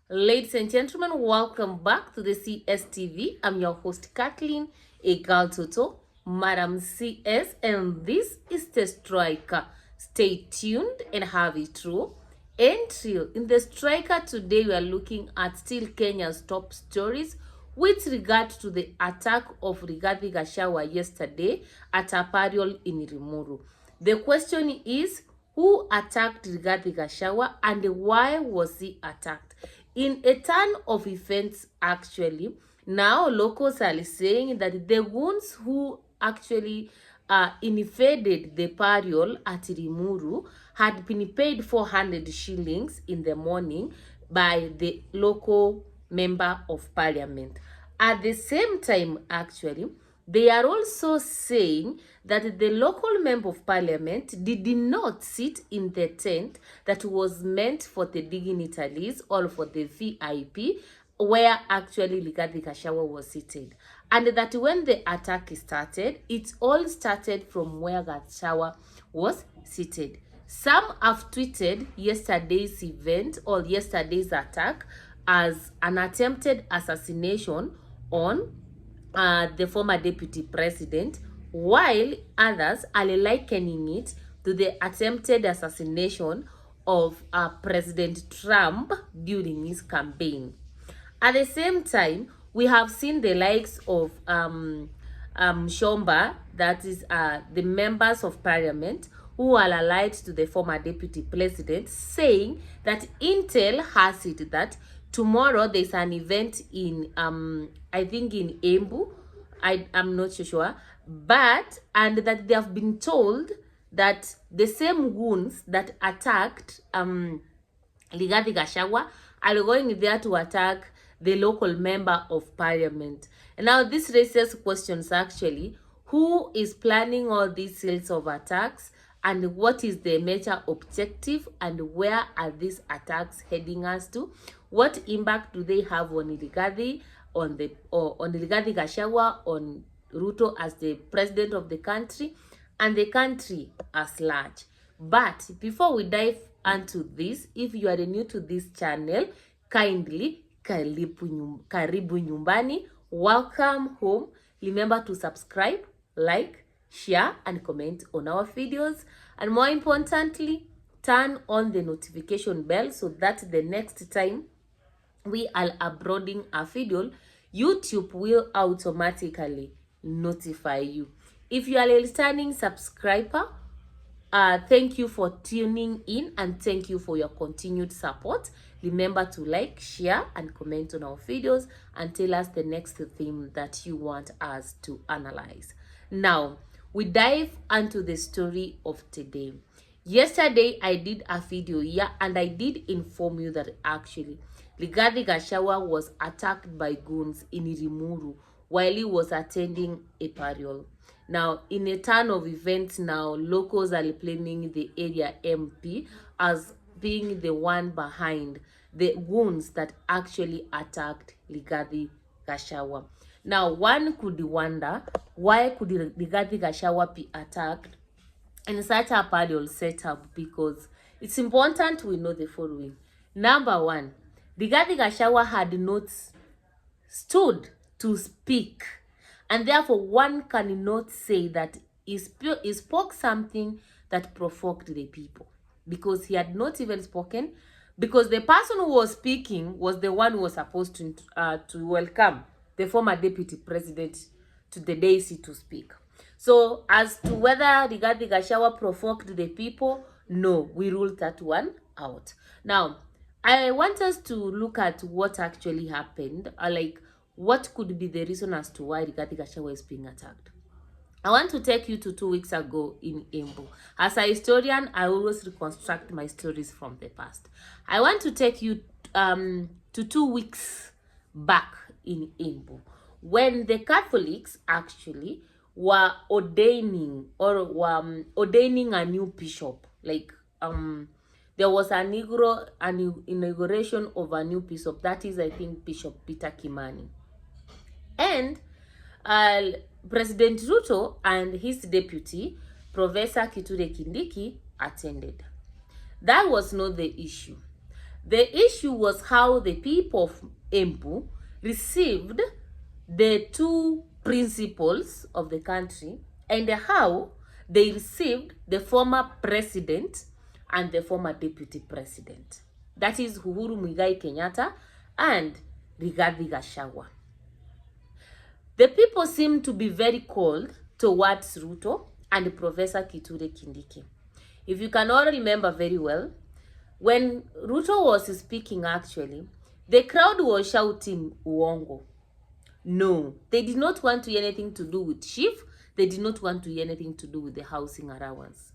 Ladies and gentlemen, welcome back to the CSTV. I'm your host, Kathleen, a girl Toto, Madam CS, and this is the Striker. Stay tuned and have it true and real. In the Striker today, we are looking at still Kenya's top stories with regard to the attack of Rigathi Gachagua yesterday at a pariol in Rimuru. The question is, who attacked Rigathi Gachagua and why was he attacked? In a turn of events, actually, now locals are saying that the goons who actually invaded the pariol at Rimuru had been paid 400 shillings in the morning by the local member of parliament. At the same time, actually, they are also saying that the local member of parliament did not sit in the tent that was meant for the dignitaries or for the VIP, where actually Rigathi Gachagua was seated. And that when the attack started, it all started from where Gachagua was seated. Some have tweeted yesterday's event or yesterday's attack as an attempted assassination on the former deputy president, while others are likening it to the attempted assassination of President Trump during his campaign. At the same time, we have seen the likes of Shomba, that is the members of parliament who are allied to the former deputy president, saying that Intel has it that tomorrow there's an event in I think in Embu. I'm not so sure, but and that they have been told that the same goons that attacked Rigathi Gachagua are going there to attack the local member of parliament. And now this raises questions actually. Who is planning all these series of attacks, and what is the major objective, and where are these attacks heading us to? What impact do they have on Rigathi, on Rigathi Gachagua, on Ruto as the president of the country, and the country as large? But before we dive into this, if you are new to this channel, kindly karibu nyumbani, welcome home. Remember to subscribe, like, share, and comment on our videos, and more importantly, turn on the notification bell so that the next time we are uploading a video, YouTube will automatically notify you. If you are a returning subscriber, thank you for tuning in and thank you for your continued support. Remember to like, share, and comment on our videos and tell us the next theme that you want us to analyze. Now, we dive into the story of today. Yesterday, I did a video here and I did inform you that actually Rigathi Gachagua was attacked by goons in Rimuru while he was attending a burial. Now, in a turn of events now, locals are blaming the area MP as being the one behind the goons that actually attacked Rigathi Gachagua. Now, one could wonder, why could Rigathi Gachagua be attacked in such a burial setup? Because it's important we know the following. Number one, Rigathi Gachagua had not stood to speak, and therefore one cannot say that he spoke something that provoked the people, because he had not even spoken, because the person who was speaking was the one who was supposed to welcome the former deputy president to the dais to speak. So as to whether Rigathi Gachagua provoked the people, no, we ruled that one out. Now, I want us to look at what actually happened, like what could be the reason as to why Rigathi Gachagua is being attacked. I want to take you to 2 weeks ago in Embu. As a historian, I always reconstruct my stories from the past. I want to take you to 2 weeks back in Embu, when the Catholics actually were ordaining ordaining a new bishop. Like there was an inauguration of a new bishop. That is, I think, Bishop Peter Kimani. And President Ruto and his deputy, Professor Kithure Kindiki, attended. That was not the issue. The issue was how the people of Embu received the two principles of the country and how they received the former president and the former deputy president. That is Uhuru Muigai Kenyatta and Rigathi Gachagua. The people seem to be very cold towards Ruto and Professor Kithure Kindiki. If you can all remember very well, when Ruto was speaking actually, the crowd was shouting uongo. No, they did not want to hear anything to do with SHIF. They did not want to hear anything to do with the housing allowance.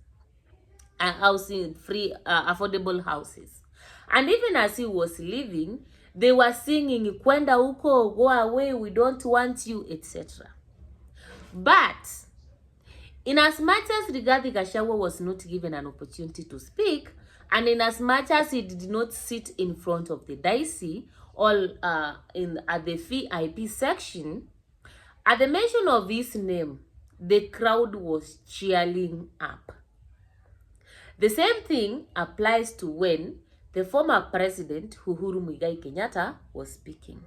Housing, free, affordable houses. And even as he was leaving, they were singing, kwenda huko, go away, we don't want you, etc. But, in as much as Rigathi Gachagua was not given an opportunity to speak, and in as much as he did not sit in front of the dicey or at the VIP section, at the mention of his name, the crowd was cheering up. The same thing applies to when the former president, Uhuru Muigai Kenyatta, was speaking.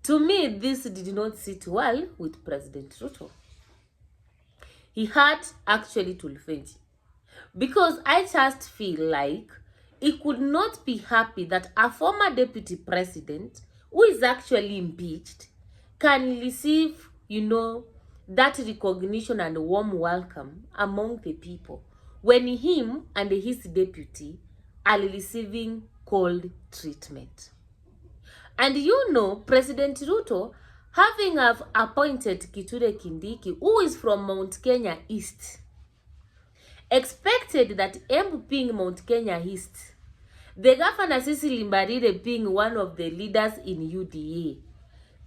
To me, this did not sit well with President Ruto. He had actually to revenge. Because I just feel like he could not be happy that a former deputy president who is actually impeached can receive, that recognition and warm welcome among the people when him and his deputy are receiving cold treatment. And President Ruto, having appointed Kithure Kindiki, who is from Mount Kenya East, expected that Embu being Mount Kenya East, the governor Cecily Mbarire being one of the leaders in UDA,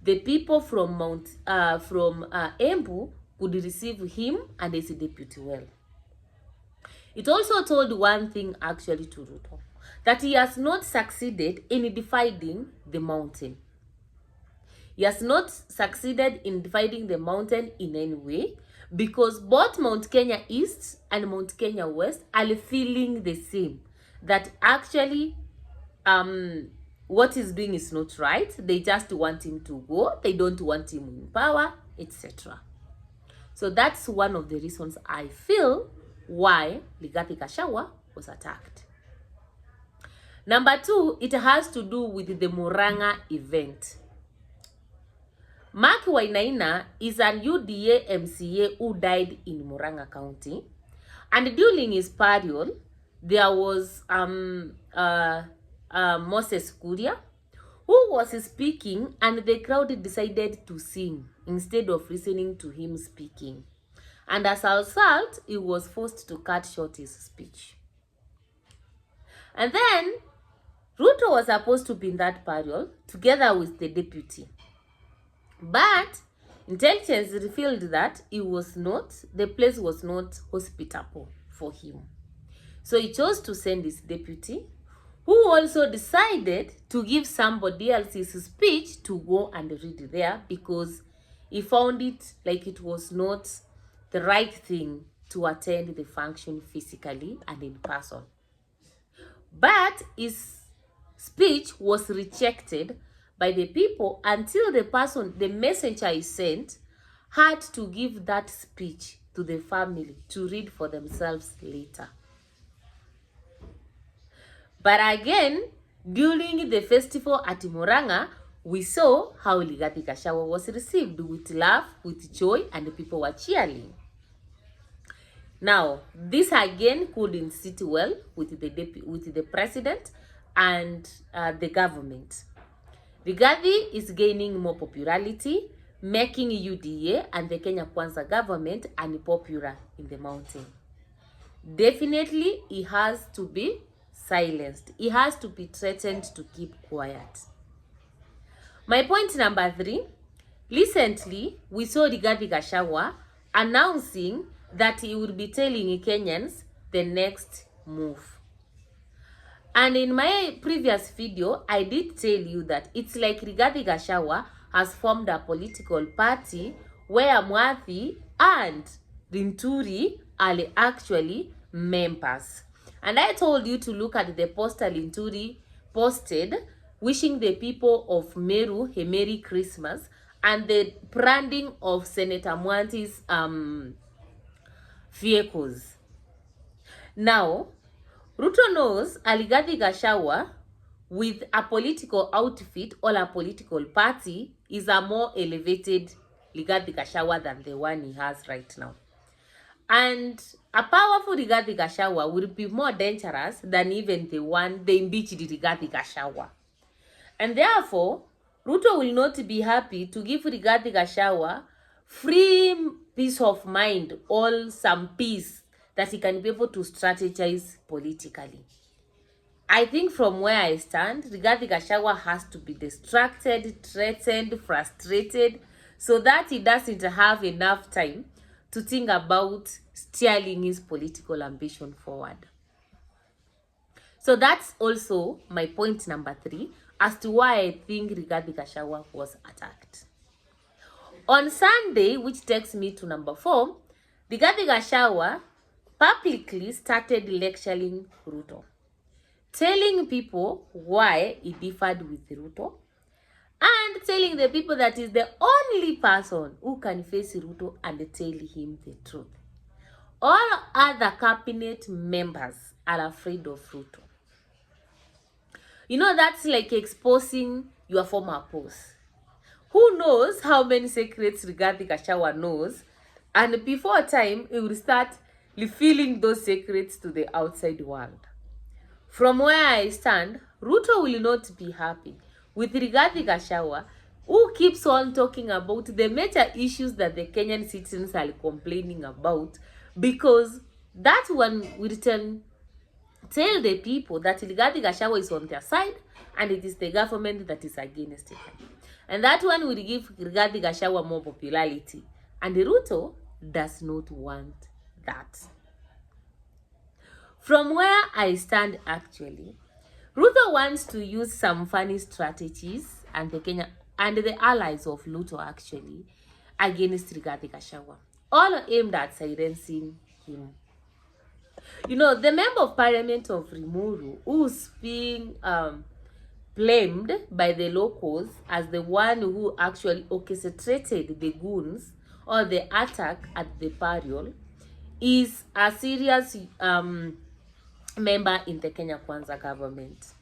the people from Embu could receive him and his deputy well. It also told one thing actually to Ruto, that he has not succeeded in dividing the mountain. He has not succeeded in dividing the mountain in any way, because both Mount Kenya East and Mount Kenya West are feeling the same, that actually what he's doing is not right. They just want him to go. They don't want him in power, etc. So that's one of the reasons I feel why Rigathi Gachagua was attacked. Number 2, it has to do with the Murang'a event. Mark Wainaina is an UDA MCA who died in Murang'a County. And during his burial, there was Moses Kuria, who was speaking, and the crowd decided to sing instead of listening to him speaking. And as a result, he was forced to cut short his speech. And then, Ruto was supposed to be in that burial together with the deputy. But intelligence revealed that the place was not hospitable for him. So he chose to send his deputy, who also decided to give somebody else his speech to go and read there, because he found it like it was not the right thing to attend the function physically and in person. But his speech was rejected by the people until the messenger he sent, had to give that speech to the family to read for themselves later. But again, during the festival at Murang'a, we saw how Rigathi Gachagua was received with love, with joy, and the people were cheering. Now, this again couldn't sit well with the president and the government. Rigathi is gaining more popularity, making UDA and the Kenya Kwanza government unpopular in the mountain. Definitely, he has to be silenced. He has to be threatened to keep quiet. My point number 3, recently we saw Rigathi Gachagua announcing that he will be telling Kenyans the next move. And in my previous video, I did tell you that it's like Rigathi Gachagua has formed a political party where Mwathi and Rinturi are actually members. And I told you to look at the poster Rinturi posted wishing the people of Meru a Merry Christmas, and the branding of Senator Mwanti's vehicles. Now, Ruto knows Rigathi Gachagua with a political outfit or a political party is a more elevated Rigathi Gachagua than the one he has right now. And a powerful Rigathi Gachagua will be more dangerous than even the impeached Rigathi Gachagua. And therefore, Ruto will not be happy to give Rigathi Gachagua free peace of mind or some peace that he can be able to strategize politically. I think from where I stand, Rigathi Gachagua has to be distracted, threatened, frustrated, so that he doesn't have enough time to think about steering his political ambition forward. So that's also my point number 3 as to why I think Rigathi Gachagua was attacked. On Sunday, which takes me to number 4, Rigathi Gachagua publicly started lecturing Ruto, telling people why he differed with Ruto, and telling the people that is the only person who can face Ruto and tell him the truth. All other cabinet members are afraid of Ruto. You know, that's like exposing your former post. Who knows how many secrets Rigathi Gachagua knows, and before time, he will start revealing those secrets to the outside world. From where I stand, Ruto will not be happy with Rigathi Gachagua, who keeps on talking about the major issues that the Kenyan citizens are complaining about, because that one will tell the people that Rigathi Gachagua is on their side and it is the government that is against it. And that one will give Rigathi Gachagua more popularity. And Ruto does not want that. From where I stand actually, Ruto wants to use some funny strategies and the allies of Ruto actually against Rigathi Gachagua, all aimed at silencing him. You know, the member of parliament of Rimuru, who's being blamed by the locals as the one who actually orchestrated the goons or the attack at the burial, is a serious member in the Kenya Kwanza government.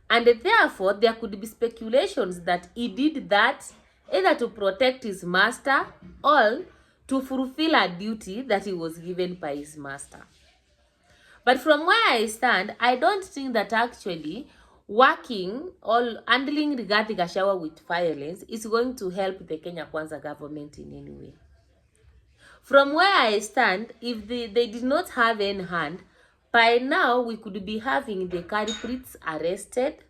And therefore, there could be speculations that he did that either to protect his master or to fulfill a duty that he was given by his master. But from where I stand, I don't think that actually working or handling Rigathi Gachagua with violence is going to help the Kenya Kwanza government in any way. From where I stand, if they did not have any hand, by now we could be having the culprits arrested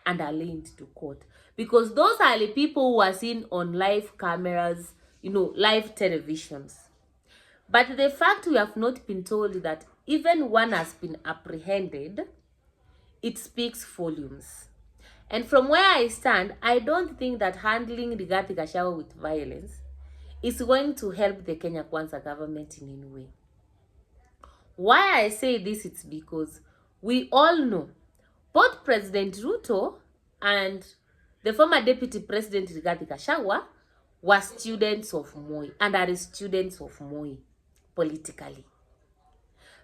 and arraigned to court. Because those are the people who are seen on live cameras, you know, live televisions. But the fact we have not been told that even one has been apprehended, it speaks volumes. And from where I stand, I don't think that handling Rigathi Gachagua with violence is going to help the Kenya Kwanza government in any way. Why I say this, it's because we all know both President Ruto and the former Deputy President Rigathi Gachagua were students of Moi and are students of Moi politically.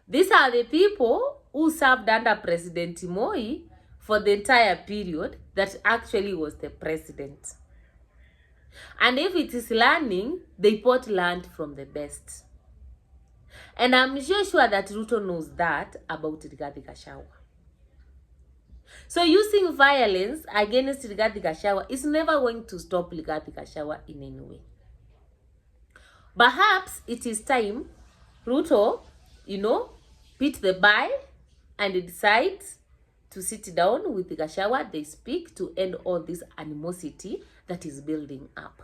These are the people who served under President Moi for the entire period that actually was the president. And if it is learning, they both learned from the best. And I'm sure that Ruto knows that about Rigathi Gachagua. So using violence against Rigathi Gachagua is never going to stop Rigathi Gachagua in any way. Perhaps it is time Ruto, you know, beat the buy and decide to sit down with Gachagua. They speak to end all this animosity that is building up.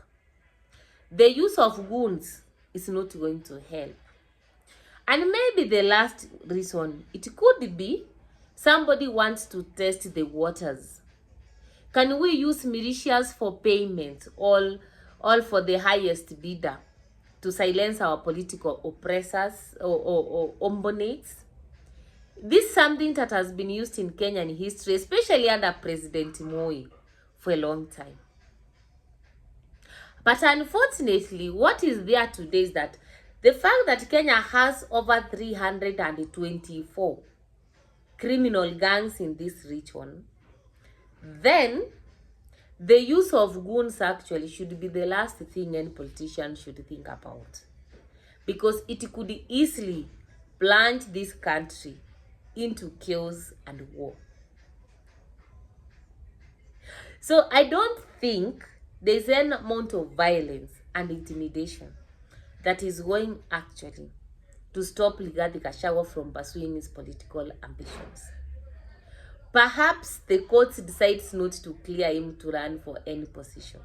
The use of goons is not going to help. And maybe the last reason, it could be somebody wants to test the waters. Can we use militias for payment, all for the highest bidder, to silence our political oppressors or opponents? This is something that has been used in Kenyan history, especially under President Moi, for a long time. But unfortunately, what is there today is that the fact that Kenya has over 324 criminal gangs in this region, then the use of goons actually should be the last thing any politician should think about. Because it could easily plunge this country into chaos and war. So I don't think there's an amount of violence and intimidation that is going actually to stop Gachagua from pursuing his political ambitions. Perhaps the court decides not to clear him to run for any position.